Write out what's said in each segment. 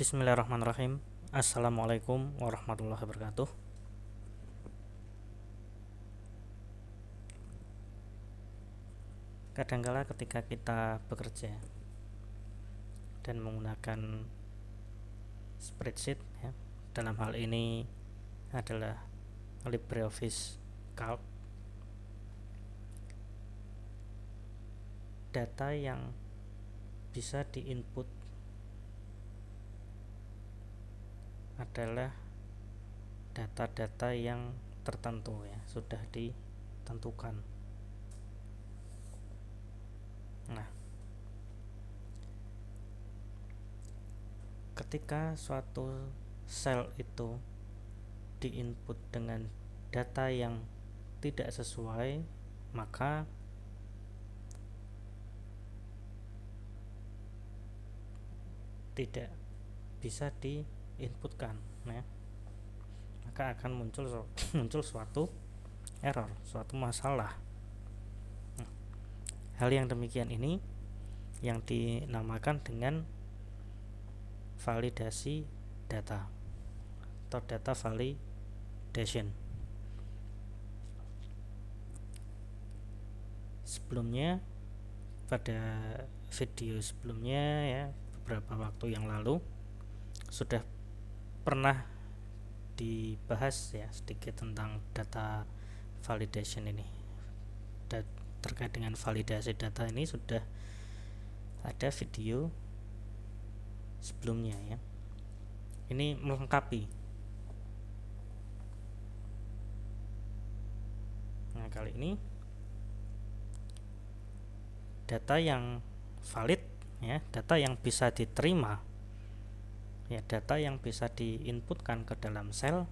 Bismillahirrahmanirrahim. Assalamualaikum warahmatullahi wabarakatuh. Kadangkala ketika kita bekerja dan menggunakan spreadsheet ya, dalam hal ini adalah LibreOffice Calc, data yang bisa diinput adalah data-data yang tertentu ya, sudah ditentukan. Nah, ketika suatu sel itu diinput dengan data yang tidak sesuai, maka tidak bisa diinputkan ya. Maka akan muncul suatu error, suatu masalah. Hal yang demikian ini yang dinamakan dengan validasi data atau data validation. Sebelumnya, pada video sebelumnya ya, beberapa waktu yang lalu sudah pernah dibahas ya sedikit tentang data validation ini. Terkait dengan validasi data ini sudah ada video sebelumnya ya. Ini melengkapi. Nah, kali ini data yang valid ya, data yang bisa diterima ya, data yang bisa diinputkan ke dalam sel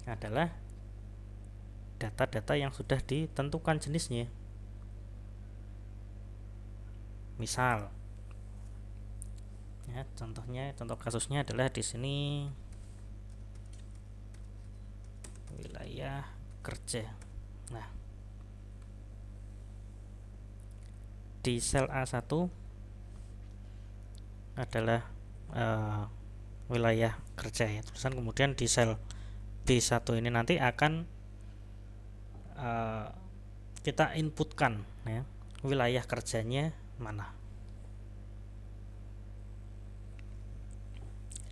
adalah data-data yang sudah ditentukan jenisnya. Misal ya, contoh kasusnya adalah di sini wilayah kerja. Nah, di sel A1 adalah wilayah kerja ya, tulisan. Kemudian di sel B1 ini nanti akan kita inputkan ya, wilayah kerjanya mana.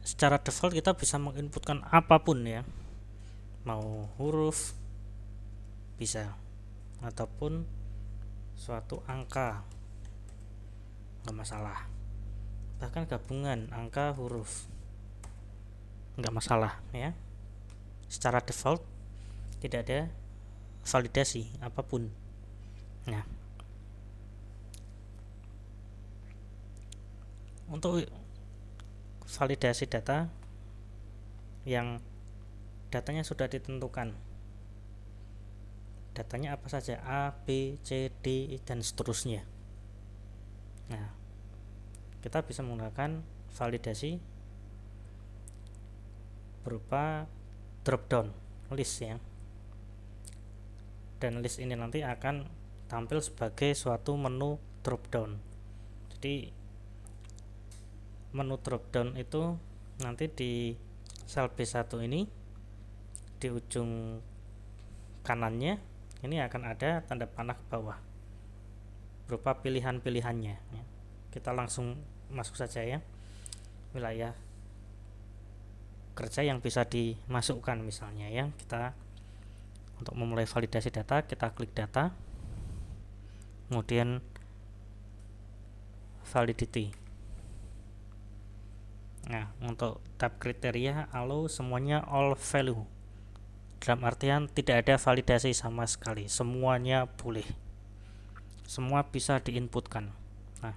Secara default kita bisa menginputkan apapun ya, mau huruf bisa, ataupun suatu angka, nggak masalah. Bahkan gabungan angka huruf nggak masalah ya. Secara default tidak ada validasi apapun. Nah, untuk validasi data yang datanya sudah ditentukan, datanya apa saja, A, B, C, D, dan seterusnya. Nah, kita bisa menggunakan validasi berupa drop down list ya. Dan list ini nanti akan tampil sebagai suatu menu drop down. Jadi menu drop down itu nanti di sel B1 ini di ujung kanannya ini akan ada tanda panah ke bawah berupa pilihan-pilihannya ya. Kita langsung masuk saja ya, wilayah kerja yang bisa dimasukkan misalnya ya. Kita untuk memulai validasi data, kita klik data, kemudian validity. Nah, untuk tab kriteria allow semuanya all value, dalam artian tidak ada validasi sama sekali, semuanya boleh, semua bisa diinputkan. Nah,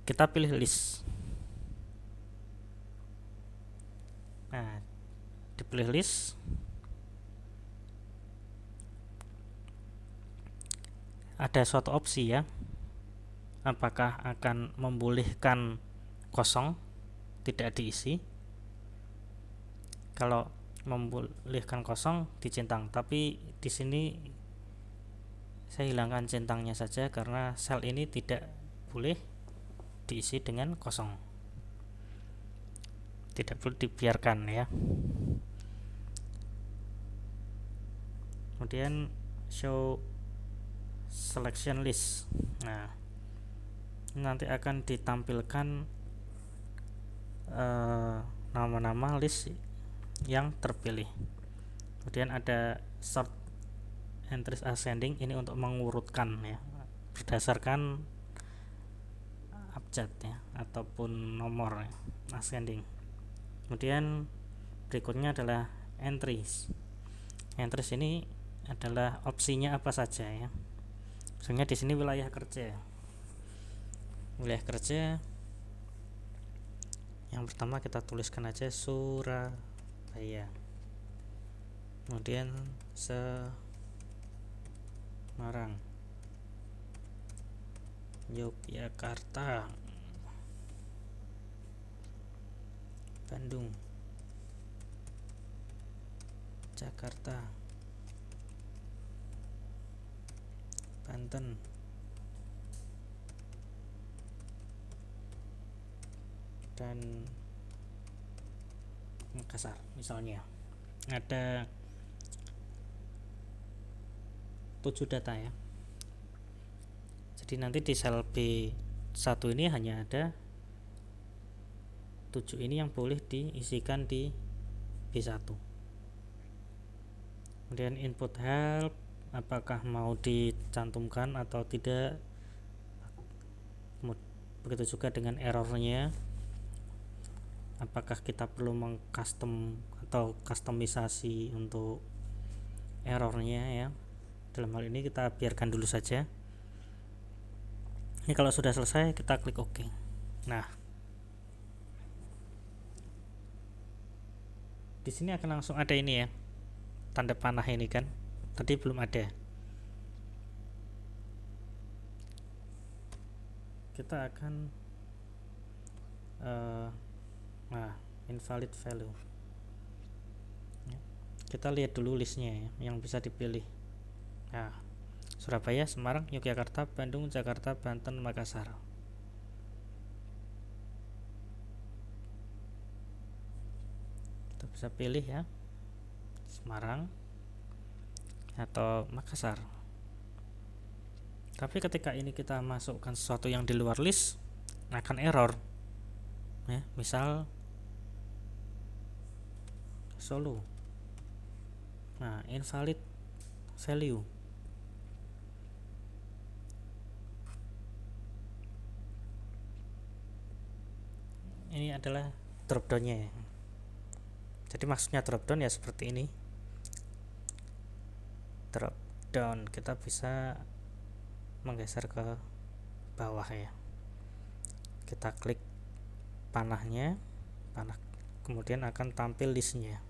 kita pilih list. Nah, dipilih list, ada suatu opsi ya, apakah akan membolehkan kosong, tidak diisi. Kalau membolehkan kosong dicentang, tapi di sini saya hilangkan centangnya saja karena sel ini tidak boleh diisi dengan kosong, tidak perlu dibiarkan ya. Kemudian show selection list. Nah, nanti akan ditampilkan nama-nama list yang terpilih. Kemudian ada sort entries ascending, ini untuk mengurutkan ya berdasarkan abjad ya ataupun nomor ya, ascending. Kemudian berikutnya adalah entries. Entries ini adalah opsinya apa saja ya. Misalnya di sini wilayah kerja. Wilayah kerja yang pertama kita tuliskan aja Surabaya. Kemudian Semarang, Yogyakarta, Bandung, Jakarta, Banten, dan Makassar misalnya. Ada 7 data ya. Jadi nanti di sel B1 ini hanya ada 7 ini yang boleh diisikan di B1. Kemudian input help, apakah mau dicantumkan atau tidak. Begitu juga dengan errornya, apakah kita perlu mengcustom atau customisasi untuk errornya ya. Dalam hal ini kita biarkan dulu saja. Ini kalau sudah selesai kita klik OK. Nah, di sini akan langsung ada ini ya, tanda panah ini kan. Tadi belum ada. Kita akan invalid value. Kita lihat dulu listnya ya, yang bisa dipilih. Nah, Surabaya, Semarang, Yogyakarta, Bandung, Jakarta, Banten, Makassar. Kita bisa pilih ya, Semarang atau Makassar. Tapi ketika ini kita masukkan sesuatu yang di luar list, akan error ya. Misal Solo, nah invalid value. Ini adalah dropdownnya ya. Jadi maksudnya dropdown ya seperti ini. Dropdown kita bisa menggeser ke bawah ya. Kita klik panah, kemudian akan tampil listnya.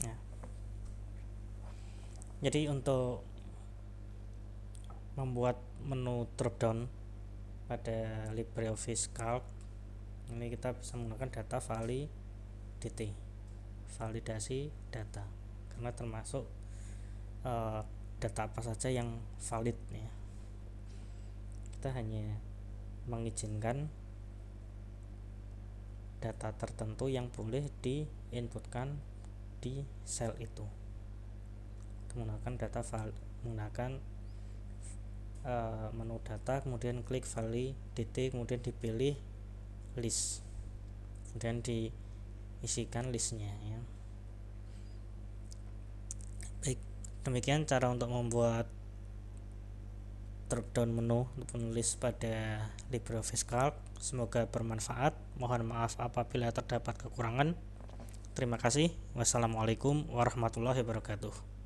Nah, jadi untuk membuat menu dropdown pada LibreOffice Calc ini kita bisa menggunakan data validity, validasi data, karena termasuk data apa saja yang valid ya. Kita hanya mengizinkan data tertentu yang boleh diinputkan di sel itu menggunakan menu data, kemudian klik validity, kemudian dipilih list, kemudian diisikan listnya ya. Baik, demikian cara untuk membuat dropdown menu ataupun list pada LibreOffice Calc. Semoga bermanfaat. Mohon maaf apabila terdapat kekurangan. Terima kasih. Wassalamualaikum warahmatullahi wabarakatuh.